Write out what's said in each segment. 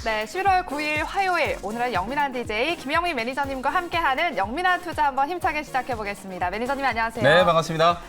네, 11월 9일 화요일 오늘은 영민한 DJ 김영민 매니저님과 함께하는 영민한 투자 한번 힘차게 시작해보겠습니다. 매니저님 안녕하세요. 네, 반갑습니다.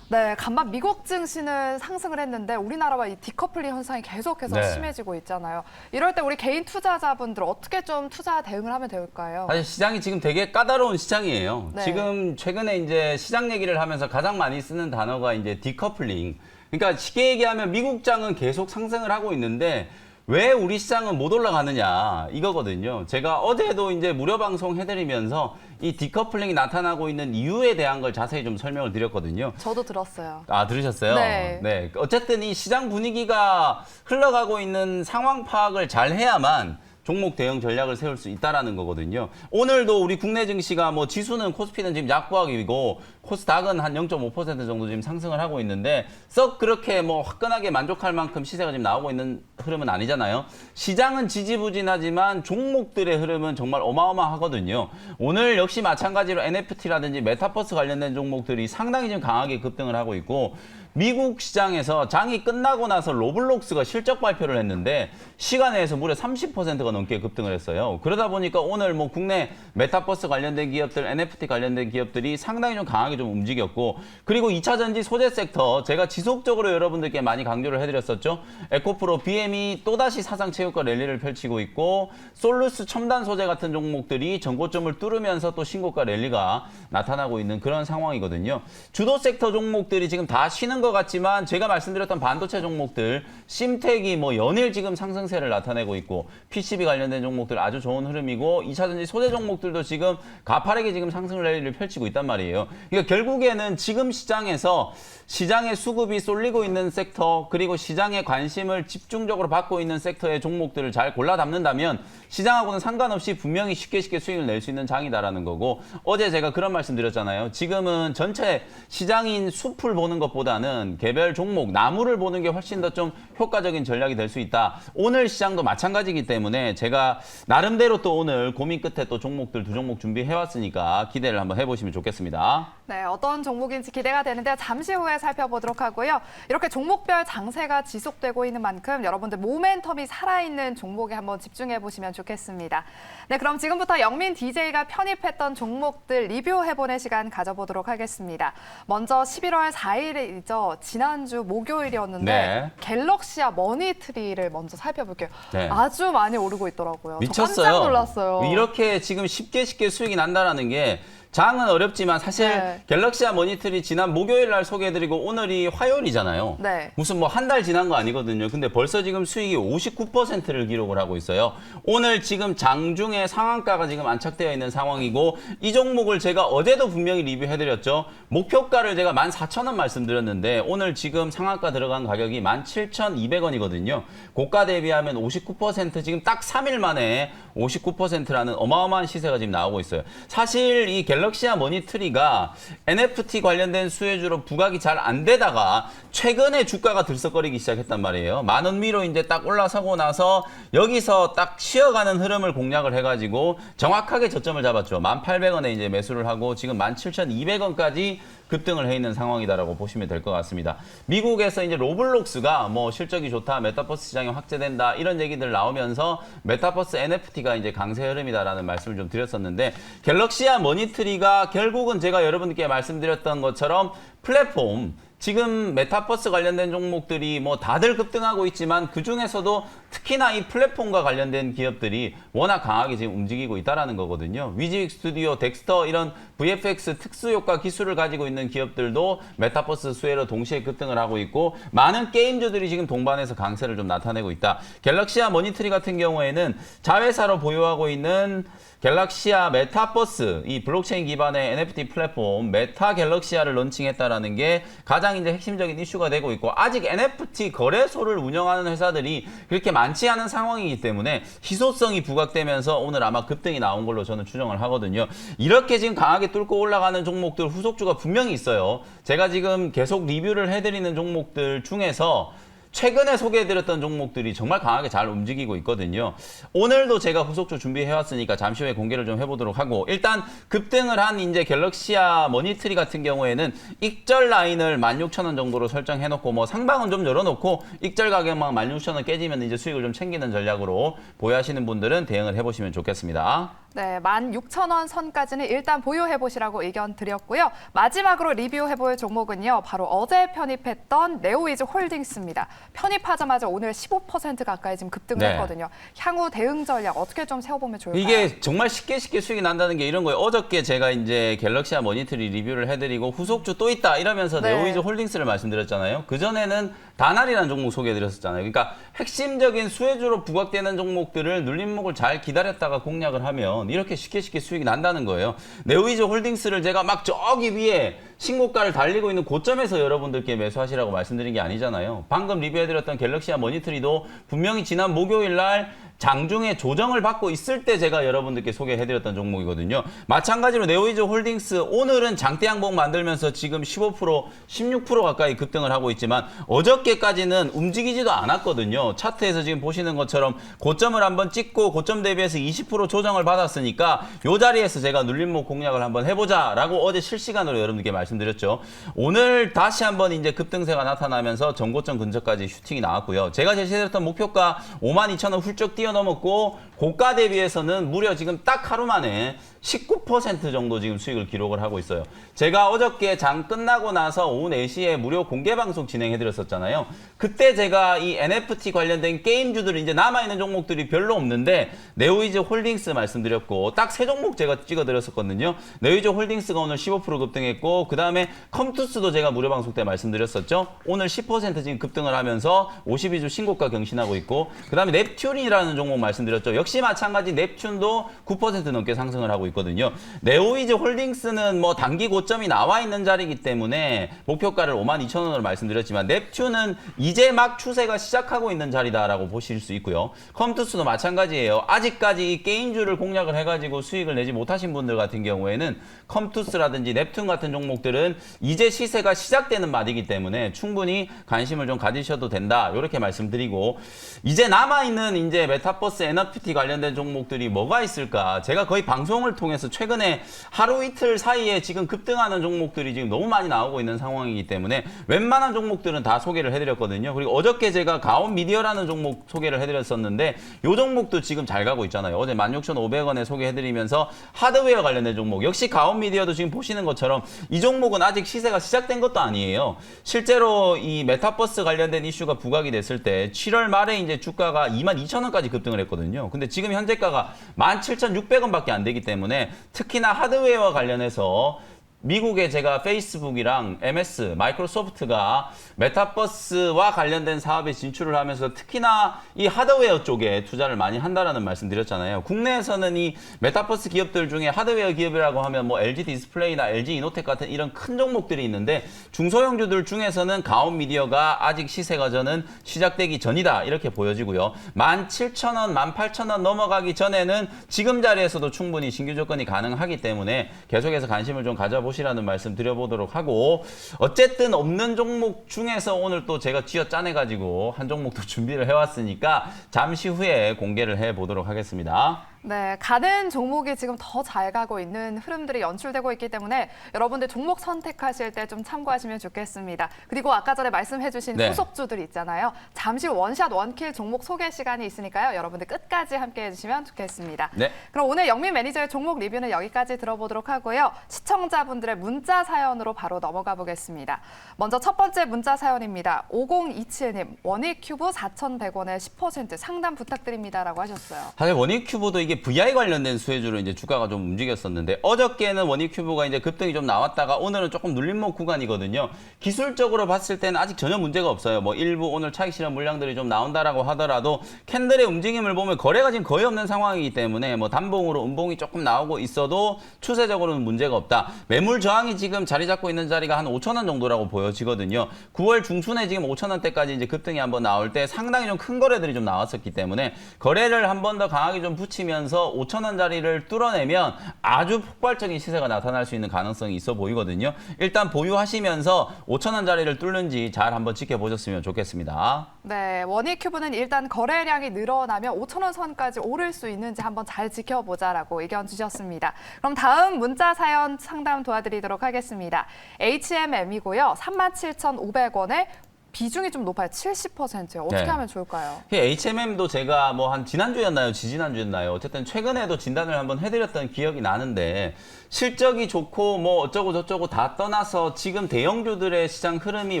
네, 간밤 미국 증시는 상승을 했는데 우리나라와 이 디커플링 현상이 계속해서 네. 심해지고 있잖아요. 이럴 때 우리 개인 투자자분들 어떻게 좀 투자 대응을 하면 될까요? 사실 시장이 지금 되게 까다로운 시장이에요. 네. 지금 최근에 이제 시장 얘기를 하면서 가장 많이 쓰는 단어가 이제 디커플링. 그러니까 쉽게 얘기하면 미국장은 계속 상승을 하고 있는데 왜 우리 시장은 못 올라가느냐 이거거든요. 제가 어제도 이제 무료 방송 해드리면서 이 디커플링이 나타나고 있는 이유에 대한 걸 자세히 좀 설명을 드렸거든요. 저도 들었어요. 아, 들으셨어요? 네. 어쨌든 이 시장 분위기가 흘러가고 있는 상황 파악을 잘 해야만 종목 대응 전략을 세울 수 있다라는 거거든요. 오늘도 우리 국내 증시가 뭐 지수는 코스피는 지금 약보합이고 코스닥은 한 0.5% 정도 지금 상승을 하고 있는데 썩 그렇게 뭐 화끈하게 만족할 만큼 시세가 지금 나오고 있는 흐름은 아니잖아요. 시장은 지지부진하지만 종목들의 흐름은 정말 어마어마하거든요. 오늘 역시 마찬가지로 NFT라든지 메타버스 관련된 종목들이 상당히 지금 강하게 급등을 하고 있고 미국 시장에서 장이 끝나고 나서 로블록스가 실적 발표를 했는데 시간에서 무려 30%가 넘게 급등을 했어요. 그러다 보니까 오늘 뭐 국내 메타버스 관련된 기업들, NFT 관련된 기업들이 상당히 좀 강하게 좀 움직였고 그리고 2차 전지 소재 섹터 제가 지속적으로 여러분들께 많이 강조를 해드렸었죠. 에코프로, BM이 또다시 사상 최고가 랠리를 펼치고 있고 솔루스 첨단 소재 같은 종목들이 전고점을 뚫으면서 또 신고가 랠리가 나타나고 있는 그런 상황이거든요. 주도 섹터 종목들이 지금 다 쉬는 것 같지만 제가 말씀드렸던 반도체 종목들 심텍이 뭐 연일 지금 상승세를 나타내고 있고 PCB 관련된 종목들 아주 좋은 흐름이고 2차전지 소재 종목들도 지금 가파르게 지금 상승 랠리를 펼치고 있단 말이에요. 그러니까 결국에는 지금 시장에서 시장의 수급이 쏠리고 있는 섹터 그리고 시장의 관심을 집중적으로 받고 있는 섹터의 종목들을 잘 골라 담는다면 시장하고는 상관없이 분명히 쉽게 수익을 낼 수 있는 장이다라는 거고 어제 제가 그런 말씀 드렸잖아요. 지금은 전체 시장인 숲을 보는 것보다는 개별 종목, 나무를 보는 게 훨씬 더 좀 효과적인 전략이 될 수 있다. 오늘 시장도 마찬가지이기 때문에 제가 나름대로 또 오늘 고민 끝에 또 종목들 두 종목 준비해왔으니까 기대를 한번 해보시면 좋겠습니다. 네, 어떤 종목인지 기대가 되는데 잠시 후에 살펴보도록 하고요. 이렇게 종목별 장세가 지속되고 있는 만큼 여러분들 모멘텀이 살아있는 종목에 한번 집중해 보시면 좋겠습니다. 네, 그럼 지금부터 영민 DJ가 편입했던 종목들 리뷰해보는 시간 가져보도록 하겠습니다. 먼저 11월 4일이죠. 지난주 목요일이었는데 네. 갤럭시와 머니트리를 먼저 살펴볼게요. 네. 아주 많이 오르고 있더라고요. 미쳤어요. 저 깜짝 놀랐어요. 이렇게 지금 쉽게 수익이 난다라는 게 장은 어렵지만 사실 네. 갤럭시와 머니터리 지난 목요일 날 소개해드리고 오늘이 화요일이잖아요. 네. 무슨 뭐 한 달 지난 거 아니거든요. 근데 벌써 지금 수익이 59%를 기록을 하고 있어요. 오늘 지금 장중에 상한가가 지금 안착되어 있는 상황이고 이 종목을 제가 어제도 분명히 리뷰해드렸죠. 목표가를 제가 14,000원 말씀드렸는데 오늘 지금 상한가 들어간 가격이 17,200원이거든요. 고가 대비하면 59% 지금 딱 3일 만에 59%라는 어마어마한 시세가 지금 나오고 있어요. 사실 이 갤럭시와 머니트리가 NFT 관련된 수혜주로 부각이 잘 안 되다가 최근에 주가가 들썩거리기 시작했단 말이에요. 10,000원 위로 이제 딱 올라서고 나서 여기서 딱 쉬어가는 흐름을 공략을 해가지고 정확하게 저점을 잡았죠. 1,800원에 이제 매수를 하고 지금 17,200원까지 급등을 해 있는 상황이다라고 보시면 될 것 같습니다. 미국에서 이제 로블록스가 뭐 실적이 좋다, 메타버스 시장이 확대된다 이런 얘기들 나오면서 메타버스 NFT가 이제 강세 흐름이다라는 말씀을 좀 드렸었는데 갤럭시와 머니트리가 결국은 제가 여러분께 말씀드렸던 것처럼 플랫폼 지금 메타버스 관련된 종목들이 뭐 다들 급등하고 있지만 그중에서도 특히나 이 플랫폼과 관련된 기업들이 워낙 강하게 지금 움직이고 있다라는 거거든요. 위즈익 스튜디오, 덱스터 이런 VFX 특수효과 기술을 가지고 있는 기업들도 메타버스 수혜로 동시에 급등을 하고 있고 많은 게임주들이 지금 동반해서 강세를 좀 나타내고 있다. 갤럭시와 머니터리 같은 경우에는 자회사로 보유하고 있는 갤럭시아 메타버스, 이 블록체인 기반의 NFT 플랫폼 메타 갤럭시아를 론칭했다라는 게 가장 이제 핵심적인 이슈가 되고 있고 아직 NFT 거래소를 운영하는 회사들이 그렇게 많지 않은 상황이기 때문에 희소성이 부각되면서 오늘 아마 급등이 나온 걸로 저는 추정을 하거든요. 이렇게 지금 강하게 뚫고 올라가는 종목들 후속주가 분명히 있어요. 제가 지금 계속 리뷰를 해드리는 종목들 중에서 최근에 소개해드렸던 종목들이 정말 강하게 잘 움직이고 있거든요. 오늘도 제가 후속주 준비해왔으니까 잠시 후에 공개를 좀 해보도록 하고, 일단 급등을 한 이제 갤럭시아 머니트리 같은 경우에는 익절 라인을 16,000원 정도로 설정해놓고 뭐 상방은 좀 열어놓고 익절 가격만 16,000원 깨지면 이제 수익을 좀 챙기는 전략으로 보유하시는 분들은 대응을 해보시면 좋겠습니다. 네, 16,000원 선까지는 일단 보유해보시라고 의견 드렸고요. 마지막으로 리뷰해볼 종목은요. 바로 어제 편입했던 네오이즈 홀딩스입니다. 편입하자마자 오늘 15% 가까이 지금 급등을 네. 했거든요. 향후 대응 전략 어떻게 좀 세워보면 좋을까요? 이게 정말 쉽게 수익이 난다는 게 이런 거예요. 어저께 제가 이제 갤럭시아 머니터리 리뷰를 해드리고 후속주 또 있다 이러면서 네. 네오이즈 홀딩스를 말씀드렸잖아요. 그전에는 다날이라는 종목 소개해드렸었잖아요. 그러니까 핵심적인 수혜주로 부각되는 종목들을 눌림목을 잘 기다렸다가 공략을 하면 이렇게 쉽게 수익이 난다는 거예요. 네오이즈 홀딩스를 제가 막 저기 위에 신고가를 달리고 있는 고점에서 여러분들께 매수하시라고 말씀드린 게 아니잖아요. 방금 리뷰해드렸던 갤럭시아 머니터리도 분명히 지난 목요일 날 장중에 조정을 받고 있을 때 제가 여러분들께 소개해드렸던 종목이거든요. 마찬가지로 네오이즈 홀딩스 오늘은 장대 양봉 만들면서 지금 15%, 16% 가까이 급등을 하고 있지만 어저께까지는 움직이지도 않았거든요. 차트에서 지금 보시는 것처럼 고점을 한번 찍고 고점 대비해서 20% 조정을 받았으니까 이 자리에서 제가 눌림목 공략을 한번 해보자라고 어제 실시간으로 여러분들께 말씀드렸죠. 오늘 다시 한번 이제 급등세가 나타나면서 전고점 근처까지 슈팅이 나왔고요. 제가 제시해드렸던 목표가 52,000원 훌쩍 뛰어넘었고 고가 대비해서는 무려 지금 딱 하루 만에 19% 정도 지금 수익을 기록을 하고 있어요. 제가 어저께 장 끝나고 나서 오후 4시에 무료 공개 방송 진행해드렸었잖아요. 그때 제가 이 NFT 관련된 게임주들 이제 남아있는 종목들이 별로 없는데 네오이즈 홀딩스 말씀드렸고 딱 3종목 제가 찍어드렸었거든요. 네오이즈 홀딩스가 오늘 15% 급등했고 그 다음에 컴투스도 제가 무료 방송 때 말씀드렸었죠. 오늘 10% 지금 급등을 하면서 52주 신고가 경신하고 있고 그 다음에 넵튠이라는 종목 말씀드렸죠. 역시 마찬가지 넵튠도 9% 넘게 상승을 하고 있거든요. 네오이즈 홀딩스는 뭐 단기 고점이 나와 있는 자리이기 때문에 목표가를 52,000원으로 말씀드렸지만 넵튠은 이제 막 추세가 시작하고 있는 자리다라고 보실 수 있고요. 컴투스도 마찬가지예요. 아직까지 이 게임주를 공략을 해가지고 수익을 내지 못하신 분들 같은 경우에는 컴투스라든지 넵튠 같은 종목들은 이제 시세가 시작되는 마디이기 때문에 충분히 관심을 좀 가지셔도 된다. 이렇게 말씀드리고 이제 남아있는 이제 메타버스 NFT 관련된 종목들이 뭐가 있을까? 제가 거의 방송을 통해서 최근에 하루 이틀 사이에 지금 급등하는 종목들이 지금 너무 많이 나오고 있는 상황이기 때문에 웬만한 종목들은 다 소개를 해드렸거든요. 그리고 어저께 제가 가온 미디어라는 종목 소개를 해드렸었는데 이 종목도 지금 잘 가고 있잖아요. 어제 16,500원에 소개해드리면서 하드웨어 관련된 종목 역시 가온 미디어도 지금 보시는 것처럼 이 종목은 아직 시세가 시작된 것도 아니에요. 실제로 이 메타버스 관련된 이슈가 부각이 됐을 때 7월 말에 이제 주가가 22,000원까지 급등을 했거든요. 근데 지금 현재가가 17,600원밖에 안 되기 때문에 특히나 하드웨어와 관련해서 미국에 제가 페이스북이랑 MS, 마이크로소프트가 메타버스와 관련된 사업에 진출을 하면서 특히나 이 하드웨어 쪽에 투자를 많이 한다라는 말씀 드렸잖아요. 국내에서는 이 메타버스 기업들 중에 하드웨어 기업이라고 하면 뭐 LG 디스플레이나 LG 이노텍 같은 이런 큰 종목들이 있는데 중소형주들 중에서는 가온 미디어가 아직 시세가 저는 시작되기 전이다 이렇게 보여지고요. 17,000원, 18,000원 넘어가기 전에는 지금 자리에서도 충분히 신규 조건이 가능하기 때문에 계속해서 관심을 좀 가져보시라는 말씀 드려보도록 하고 어쨌든 없는 종목 중에서 오늘 또 제가 쥐어 짜내가지고 한 종목도 준비를 해왔으니까 잠시 후에 공개를 해보도록 하겠습니다. 네, 가는 종목이 지금 더 잘 가고 있는 흐름들이 연출되고 있기 때문에 여러분들 종목 선택하실 때 좀 참고하시면 좋겠습니다. 그리고 아까 전에 말씀해주신 네. 후속주들 있잖아요. 잠시 원샷 원킬 종목 소개 시간이 있으니까요. 여러분들 끝까지 함께해 주시면 좋겠습니다. 네. 그럼 오늘 영민 매니저의 종목 리뷰는 여기까지 들어보도록 하고요. 시청자분들의 문자 사연으로 바로 넘어가 보겠습니다. 먼저 첫 번째 문자 사연입니다. 5027님, 원익큐브 4,100원에 10% 상담 부탁드립니다라고 하셨어요. 사실 원익큐브도 이게 VI 관련된 수혜주로 이제 주가가 좀 움직였었는데 어저께는 원익큐브가 이제 급등이 좀 나왔다가 오늘은 조금 눌림목 구간이거든요. 기술적으로 봤을 때는 아직 전혀 문제가 없어요. 뭐 일부 오늘 차익 실현 물량들이 좀 나온다라고 하더라도 캔들의 움직임을 보면 거래가 지금 거의 없는 상황이기 때문에 뭐 단봉으로 음봉이 조금 나오고 있어도 추세적으로는 문제가 없다. 매물 저항이 지금 자리 잡고 있는 자리가 한 5,000원 정도라고 보여지거든요. 9월 중순에 지금 5,000원대까지 이제 급등이 한번 나올 때 상당히 좀 큰 거래들이 좀 나왔었기 때문에 거래를 한 번 더 강하게 좀 붙이면 하면서 5,000원짜리를 뚫어내면 아주 폭발적인 시세가 나타날 수 있는 가능성이 있어 보이거든요. 일단 보유하시면서 5,000원짜리를 뚫는지 잘 한번 지켜보셨으면 좋겠습니다. 네, 원익큐브는 일단 거래량이 늘어나면 5,000원 선까지 오를 수 있는지 한번 잘 지켜보자라고 의견 주셨습니다. 그럼 다음 문자 사연 상담 도와드리도록 하겠습니다. HMM이고요. 37,500원에 비중이 좀 높아요. 70%요. 어떻게 네. 하면 좋을까요? HMM도 제가 뭐 한 지난주였나요? 지지난주였나요? 어쨌든 최근에도 진단을 한번 해드렸던 기억이 나는데 실적이 좋고 뭐 어쩌고 저쩌고 다 떠나서 지금 대형주들의 시장 흐름이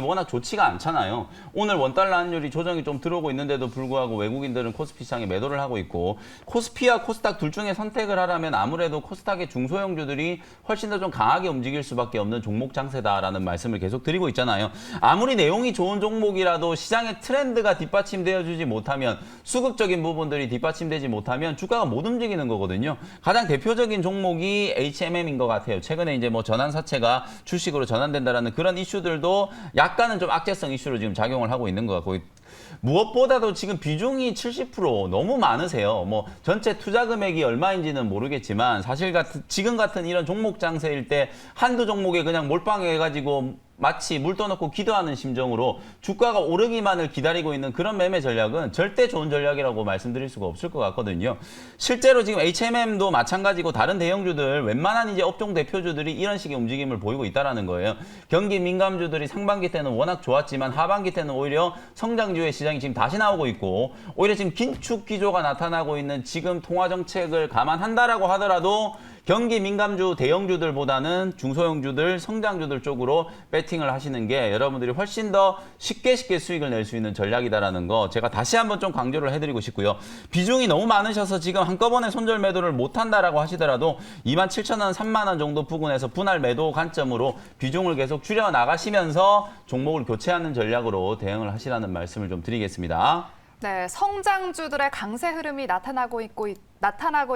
워낙 좋지가 않잖아요. 오늘 원달러 환율이 조정이 좀 들어오고 있는데도 불구하고 외국인들은 코스피 시장에 매도를 하고 있고 코스피와 코스닥 둘 중에 선택을 하라면 아무래도 코스닥의 중소형주들이 훨씬 더 좀 강하게 움직일 수밖에 없는 종목 장세다라는 말씀을 계속 드리고 있잖아요. 아무리 내용이 좋은 종목이라도 시장의 트렌드가 뒷받침되어 주지 못하면 수급적인 부분들이 뒷받침되지 못하면 주가가 못 움직이는 거거든요. 가장 대표적인 종목이 HMM인 것 같아요. 최근에 이제 뭐 전환사채가 주식으로 전환된다라는 그런 이슈들도 약간은 좀 악재성 이슈로 지금 작용을 하고 있는 것 같고 무엇보다도 지금 비중이 70% 너무 많으세요. 뭐 전체 투자 금액이 얼마인지는 모르겠지만 사실 지금 같은 이런 종목 장세일 때 한두 종목에 그냥 몰빵해가지고 마치 물 떠넣고 기도하는 심정으로 주가가 오르기만을 기다리고 있는 그런 매매 전략은 절대 좋은 전략이라고 말씀드릴 수가 없을 것 같거든요. 실제로 지금 HMM도 마찬가지고 다른 대형주들 웬만한 이제 업종 대표주들이 이런 식의 움직임을 보이고 있다라는 거예요. 경기 민감주들이 상반기 때는 워낙 좋았지만 하반기 때는 오히려 성장주의 시장이 지금 다시 나오고 있고 오히려 지금 긴축 기조가 나타나고 있는 지금 통화 정책을 감안한다라고 하더라도 경기 민감주 대형주들보다는 중소형주들, 성장주들 쪽으로 배팅을 하시는 게 여러분들이 훨씬 더 쉽게 수익을 낼 수 있는 전략이다라는 거 제가 다시 한번 좀 강조를 해드리고 싶고요. 비중이 너무 많으셔서 지금 한꺼번에 손절 매도를 못한다라고 하시더라도 27,000원, 3만 원 정도 부근에서 분할 매도 관점으로 비중을 계속 줄여 나가시면서 종목을 교체하는 전략으로 대응을 하시라는 말씀을 좀 드리겠습니다. 네, 성장주들의 강세 흐름이 나타나고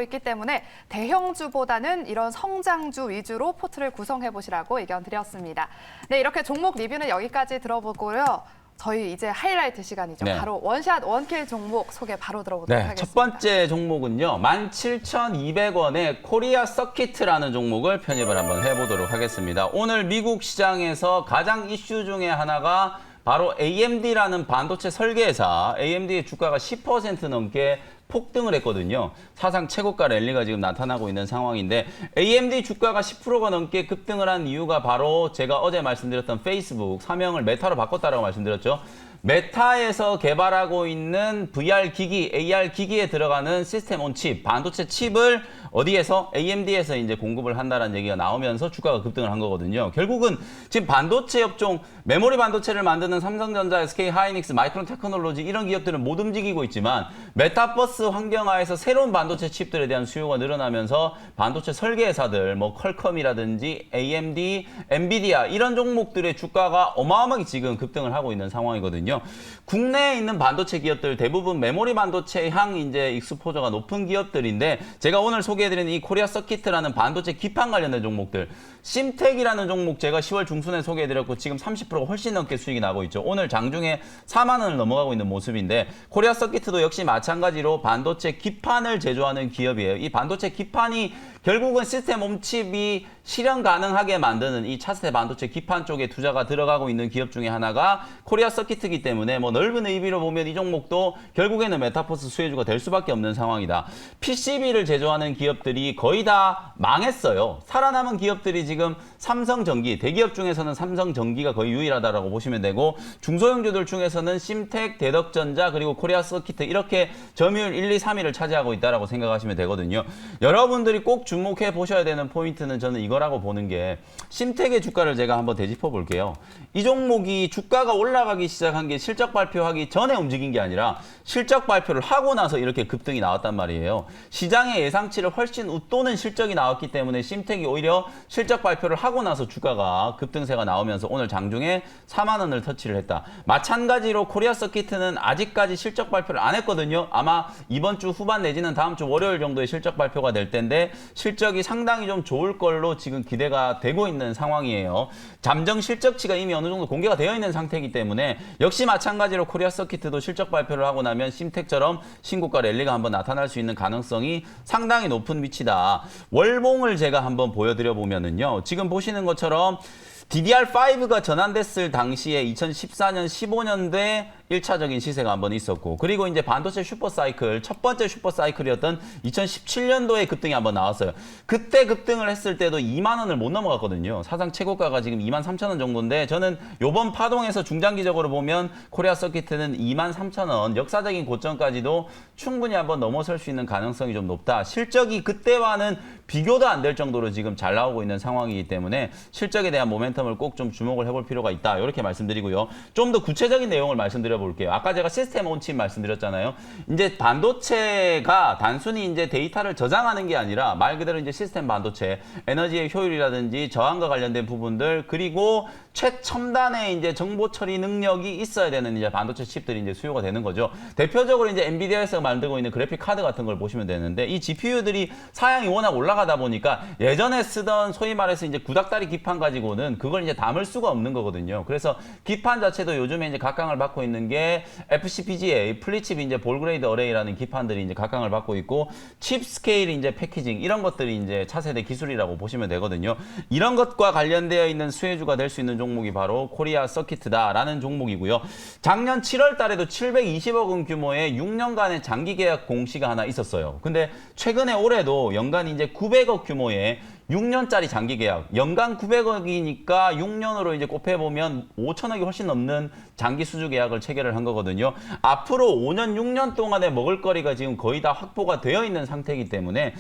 있기 때문에 대형주보다는 이런 성장주 위주로 포트를 구성해 보시라고 의견 드렸습니다. 네, 이렇게 종목 리뷰는 여기까지 들어보고요. 저희 이제 하이라이트 시간이죠. 네. 바로 원샷 원킬 종목 소개 바로 들어보도록 네, 하겠습니다. 첫 번째 종목은요. 17,200원의 코리아 서키트라는 종목을 편입을 한번 해보도록 하겠습니다. 오늘 미국 시장에서 가장 이슈 중에 하나가 바로 AMD라는 반도체 설계회사, AMD의 주가가 10% 넘게 폭등을 했거든요. 사상 최고가 랠리가 지금 나타나고 있는 상황인데 AMD 주가가 10%가 넘게 급등을 한 이유가 바로 제가 어제 말씀드렸던 페이스북 사명을 메타로 바꿨다라고 말씀드렸죠. 메타에서 개발하고 있는 VR 기기, AR 기기에 들어가는 시스템 온 칩, 반도체 칩을 어디에서? AMD에서 이제 공급을 한다는 얘기가 나오면서 주가가 급등을 한 거거든요. 결국은 지금 반도체 업종, 메모리 반도체를 만드는 삼성전자, SK 하이닉스, 마이크론 테크놀로지 이런 기업들은 못 움직이고 있지만 메타버스 환경하에서 새로운 반도체 칩들에 대한 수요가 늘어나면서 반도체 설계 회사들, 뭐 퀄컴이라든지 AMD, 엔비디아 이런 종목들의 주가가 어마어마하게 지금 급등을 하고 있는 상황이거든요. 국내에 있는 반도체 기업들 대부분 메모리 반도체 향 이제 익스포저가 높은 기업들인데 제가 오늘 소개해드리는 이 코리아 서키트라는 반도체 기판 관련된 종목들 심텍이라는 종목 제가 10월 중순에 소개해드렸고 지금 30%가 훨씬 넘게 수익이 나고 있죠. 오늘 장중에 4만 원을 넘어가고 있는 모습인데 코리아 서키트도 역시 마찬가지로 반도체 기판을 제조하는 기업이에요. 이 반도체 기판이 결국은 시스템 홈칩이 실현 가능하게 만드는 이 차세대 반도체 기판 쪽에 투자가 들어가고 있는 기업 중에 하나가 코리아 서키트이기 때문에 뭐 넓은 의미로 보면 이 종목도 결국에는 메타버스 수혜주가 될 수밖에 없는 상황이다. PCB를 제조하는 기업들이 거의 다 망했어요. 살아남은 기업들이 지금 삼성전기, 대기업 중에서는 삼성전기가 거의 유일하다라고 보시면 되고 중소형주들 중에서는 심텍, 대덕전자 그리고 코리아 서키트 이렇게 점유율 1, 2, 3위를 차지하고 있다라고 생각하시면 되거든요. 여러분들이 꼭 주목해 보셔야 되는 포인트는 저는 이거라고 보는 게 심텍의 주가를 제가 한번 되짚어 볼게요. 이 종목이 주가가 올라가기 시작한 게 실적 발표하기 전에 움직인 게 아니라 실적 발표를 하고 나서 이렇게 급등이 나왔단 말이에요. 시장의 예상치를 훨씬 웃도는 실적이 나왔기 때문에 심텍이 오히려 실적 발표를 하고 나서 주가가 급등세가 나오면서 오늘 장중에 4만 원을 터치를 했다. 마찬가지로 코리아 서키트는 아직까지 실적 발표를 안 했거든요. 아마 이번 주 후반 내지는 다음 주 월요일 정도에 실적 발표가 될 텐데 실적이 상당히 좀 좋을 걸로 지금 기대가 되고 있는 상황이에요. 잠정 실적치가 이미 어느 정도 공개가 되어 있는 상태이기 때문에 역시 마찬가지로 코리아 서킷도 실적 발표를 하고 나면 심텍처럼 신고가 랠리가 한번 나타날 수 있는 가능성이 상당히 높은 위치다. 월봉을 제가 한번 보여드려 보면은요. 지금 보시는 것처럼 DDR5가 전환됐을 당시에 2014년, 15년도에 1차적인 시세가 한번 있었고, 그리고 이제 반도체 슈퍼사이클, 첫 번째 슈퍼사이클이었던 2017년도에 급등이 한번 나왔어요. 그때 급등을 했을 때도 2만 원을 못 넘어갔거든요. 사상 최고가가 지금 2만 3천 원 정도인데, 저는 요번 파동에서 중장기적으로 보면 코리아 서킷은 2만 3천 원, 역사적인 고점까지도 충분히 한번 넘어설 수 있는 가능성이 좀 높다. 실적이 그때와는 비교도 안 될 정도로 지금 잘 나오고 있는 상황이기 때문에 실적에 대한 모멘텀을 꼭 좀 주목을 해볼 필요가 있다. 이렇게 말씀드리고요. 좀 더 구체적인 내용을 말씀드려 볼게요. 아까 제가 시스템 온칩 말씀드렸잖아요. 이제 반도체가 단순히 이제 데이터를 저장하는 게 아니라 말 그대로 이제 시스템 반도체, 에너지의 효율이라든지 저항과 관련된 부분들, 그리고 최첨단의 이제 정보 처리 능력이 있어야 되는 이제 반도체 칩들이 이제 수요가 되는 거죠. 대표적으로 이제 엔비디아에서 만들고 있는 그래픽 카드 같은 걸 보시면 되는데, 이 GPU들이 사양이 워낙 올라가다 보니까 예전에 쓰던 소위 말해서 이제 구닥다리 기판 가지고는 그걸 이제 담을 수가 없는 거거든요. 그래서 기판 자체도 요즘에 이제 각광을 받고 있는 게 FCPGA, 플리칩 이제 볼그레이드 어레이라는 기판들이 이제 각광을 받고 있고, 칩 스케일 이제 패키징 이런 것들이 이제 차세대 기술이라고 보시면 되거든요. 이런 것과 관련되어 있는 수혜주가 될 수 있는 종목이 바로 코리아 서킷다라는 종목이고요. 작년 7월 달에도 720억 원 규모의 6년간의 장기 계약 공시가 하나 있었어요. 근데 최근에 올해도 연간 이제 900억 규모의 6년짜리 장기 계약, 연간 900억이니까 6년으로 이제 곱해보면 5천억이 훨씬 넘는 장기 수주 계약을 체결을 한 거거든요. 앞으로 5년, 6년 동안의 먹을거리가 지금 거의 다 확보가 되어 있는 상태이기 때문에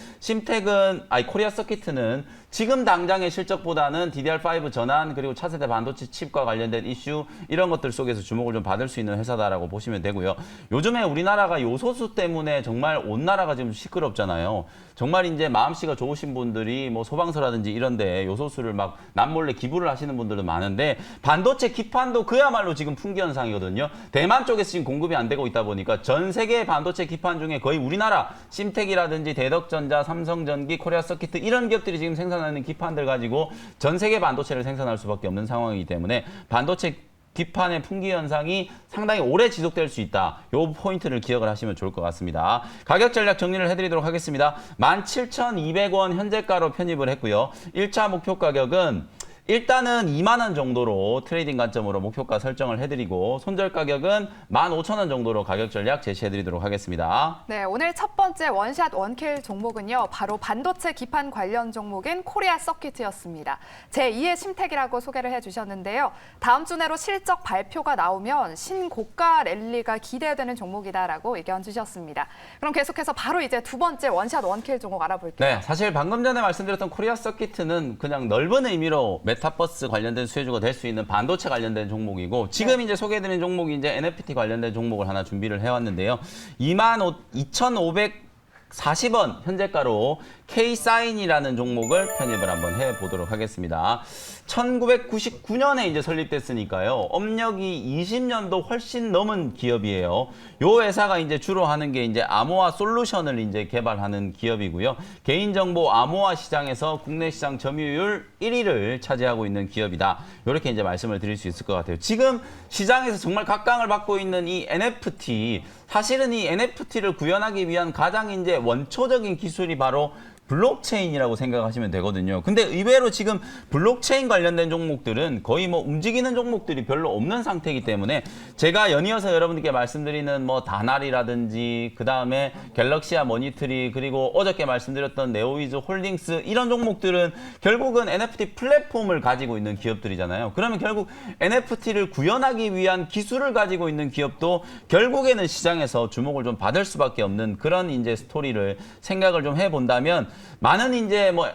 코리아 서킷은 지금 당장의 실적보다는 DDR5 전환, 그리고 차세대 반도체 칩과 관련된 이슈, 이런 것들 속에서 주목을 좀 받을 수 있는 회사다라고 보시면 되고요. 요즘에 우리나라가 요소수 때문에 정말 온 나라가 지금 시끄럽잖아요. 정말 이제 마음씨가 좋으신 분들이 뭐 소방서라든지 이런데 요소수를 막 남몰래 기부를 하시는 분들도 많은데, 반도체 기판도 그야말로 지금 풍기 현상이거든요. 대만 쪽에서 지금 공급이 안 되고 있다 보니까 전 세계 반도체 기판 중에 거의 우리나라 심텍이라든지 대덕전자, 삼성전기, 코리아 서킷 이런 기업들이 지금 생산하는 기판들 가지고 전 세계 반도체를 생산할 수밖에 없는 상황이기 때문에 반도체 기판의 풍기 현상이 상당히 오래 지속될 수 있다. 요 포인트를 기억을 하시면 좋을 것 같습니다. 가격 전략 정리를 해드리도록 하겠습니다. 17,200원 현재가로 편입을 했고요. 1차 목표 가격은 일단은 2만 원 정도로 트레이딩 관점으로 목표가 설정을 해드리고, 손절 가격은 15,000원 정도로 가격 전략 제시해드리도록 하겠습니다. 네, 오늘 첫 번째 원샷 원킬 종목은요, 바로 반도체 기판 관련 종목인 코리아 서킷이었습니다. 제2의 심텍이라고 소개를 해주셨는데요. 다음 주 내로 실적 발표가 나오면 신고가 랠리가 기대되는 종목이다라고 의견 주셨습니다. 그럼 계속해서 바로 이제 두 번째 원샷 원킬 종목 알아볼게요. 네, 사실 방금 전에 말씀드렸던 코리아 서킷은 그냥 넓은 의미로 메타버스 관련된 수혜주가 될 수 있는 반도체 관련된 종목이고, 지금 이제 소개해드린 종목이 이제 NFT 관련된 종목을 하나 준비를 해왔는데요. 25,540원 현재가로 K사인이라는 종목을 편입을 한번 해보도록 하겠습니다. 1999년에 이제 설립됐으니까요. 업력이 20년도 훨씬 넘은 기업이에요. 요 회사가 이제 주로 하는 게 이제 암호화 솔루션을 이제 개발하는 기업이고요. 개인정보 암호화 시장에서 국내 시장 점유율 1위를 차지하고 있는 기업이다. 이렇게 이제 말씀을 드릴 수 있을 것 같아요. 지금 시장에서 정말 각광을 받고 있는 이 NFT, 사실은 이 NFT를 구현하기 위한 가장 이제 원초적인 기술이 바로 블록체인이라고 생각하시면 되거든요. 근데 의외로 지금 블록체인 관련된 종목들은 거의 뭐 움직이는 종목들이 별로 없는 상태이기 때문에, 제가 연이어서 여러분들께 말씀드리는 뭐 다날이라든지, 그 다음에 갤럭시아 머니트리, 그리고 어저께 말씀드렸던 네오위즈 홀딩스, 이런 종목들은 결국은 NFT 플랫폼을 가지고 있는 기업들이잖아요. 그러면 결국 NFT를 구현하기 위한 기술을 가지고 있는 기업도 결국에는 시장에서 주목을 좀 받을 수밖에 없는 그런 이제 스토리를 생각을 좀 해본다면, 많은 이제 뭐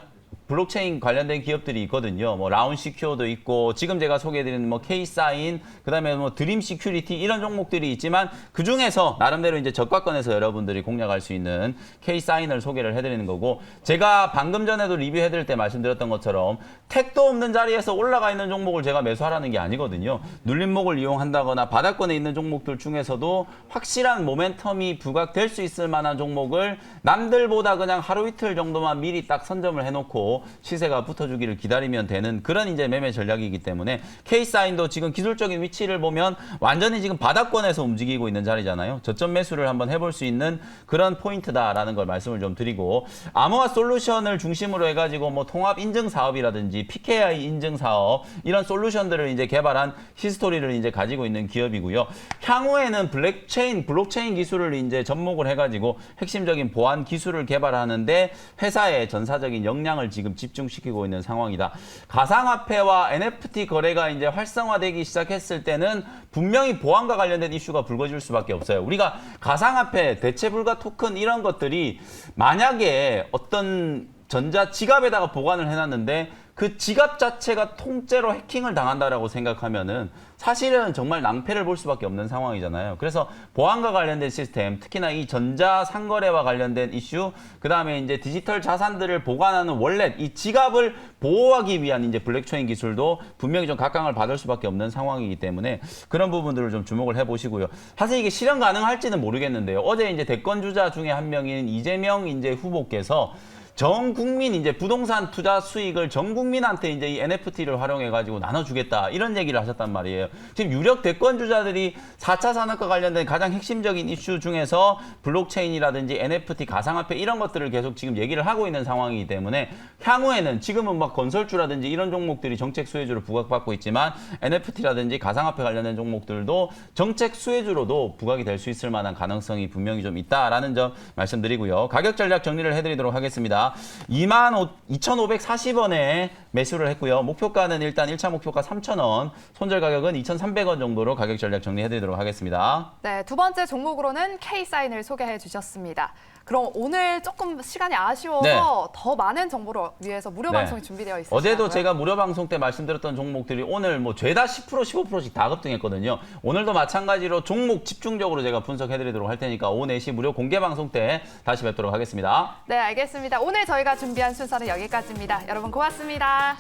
블록체인 관련된 기업들이 있거든요. 뭐 라운시큐어도 있고 지금 제가 소개해드리는 뭐 K사인, 그다음에 뭐 드림 시큐리티 이런 종목들이 있지만 그 중에서 나름대로 이제 저가권에서 여러분들이 공략할 수 있는 K사인을 소개를 해드리는 거고, 제가 방금 전에도 리뷰해드릴 때 말씀드렸던 것처럼 택도 없는 자리에서 올라가 있는 종목을 제가 매수하라는 게 아니거든요. 눌림목을 이용한다거나 바닥권에 있는 종목들 중에서도 확실한 모멘텀이 부각될 수 있을 만한 종목을 남들보다 그냥 하루 이틀 정도만 미리 딱 선점을 해놓고 시세가 붙어주기를 기다리면 되는 그런 이제 매매 전략이기 때문에, K사인도 지금 기술적인 위치를 보면 완전히 지금 바닥권에서 움직이고 있는 자리잖아요. 저점 매수를 한번 해볼 수 있는 그런 포인트다라는 걸 말씀을 좀 드리고, 아모아 솔루션을 중심으로 해가지고 뭐 통합 인증 사업이라든지 PKI 인증 사업 이런 솔루션들을 이제 개발한 히스토리를 이제 가지고 있는 기업이고요. 향후에는 블록체인 기술을 이제 접목을 해가지고 핵심적인 보안 기술을 개발하는데 회사의 전사적인 역량을 지금 집중시키고 있는 상황이다. 가상화폐와 NFT 거래가 이제 활성화되기 시작했을 때는 분명히 보안과 관련된 이슈가 불거질 수밖에 없어요. 우리가 가상화폐, 대체불가 토큰 이런 것들이 만약에 어떤 전자 지갑에다가 보관을 해놨는데 그 지갑 자체가 통째로 해킹을 당한다라고 생각하면은 사실은 정말 낭패를 볼 수밖에 없는 상황이잖아요. 그래서 보안과 관련된 시스템, 특히나 이 전자 상거래와 관련된 이슈, 그 다음에 이제 디지털 자산들을 보관하는 월렛, 이 지갑을 보호하기 위한 이제 블록체인 기술도 분명히 좀 각광을 받을 수밖에 없는 상황이기 때문에 그런 부분들을 좀 주목을 해보시고요. 사실 이게 실현 가능할지는 모르겠는데요. 어제 이제 대권 주자 중에 한 명인 이재명 이제 후보께서 전 국민 이제 부동산 투자 수익을 전 국민한테 이제 이 NFT를 활용해 가지고 나눠주겠다 이런 얘기를 하셨단 말이에요. 지금 유력 대권 주자들이 4차 산업과 관련된 가장 핵심적인 이슈 중에서 블록체인이라든지 NFT, 가상화폐 이런 것들을 계속 지금 얘기를 하고 있는 상황이기 때문에 향후에는 지금은 막 건설주라든지 이런 종목들이 정책 수혜주로 부각받고 있지만 NFT라든지 가상화폐 관련된 종목들도 정책 수혜주로도 부각이 될 수 있을 만한 가능성이 분명히 좀 있다라는 점 말씀드리고요. 가격 전략 정리를 해드리도록 하겠습니다. 22,540원에 매수를 했고요. 목표가는 일단 1차 목표가 3,000원, 손절 가격은 2,300원 정도로 가격 전략 정리해드리도록 하겠습니다. 네, 두 번째 종목으로는 K사인을 소개해 주셨습니다. 그럼 오늘 조금 시간이 아쉬워서 네. 더 많은 정보를 위해서 무료 네. 방송이 준비되어 있어요. 어제도 제가 무료 방송 때 말씀드렸던 종목들이 오늘 뭐 죄다 10%, 15%씩 다 급등했거든요. 오늘도 마찬가지로 종목 집중적으로 제가 분석해드리도록 할 테니까 오후 4시 무료 공개 방송 때 다시 뵙도록 하겠습니다. 네, 알겠습니다. 오늘 저희가 준비한 순서는 여기까지입니다. 여러분 고맙습니다.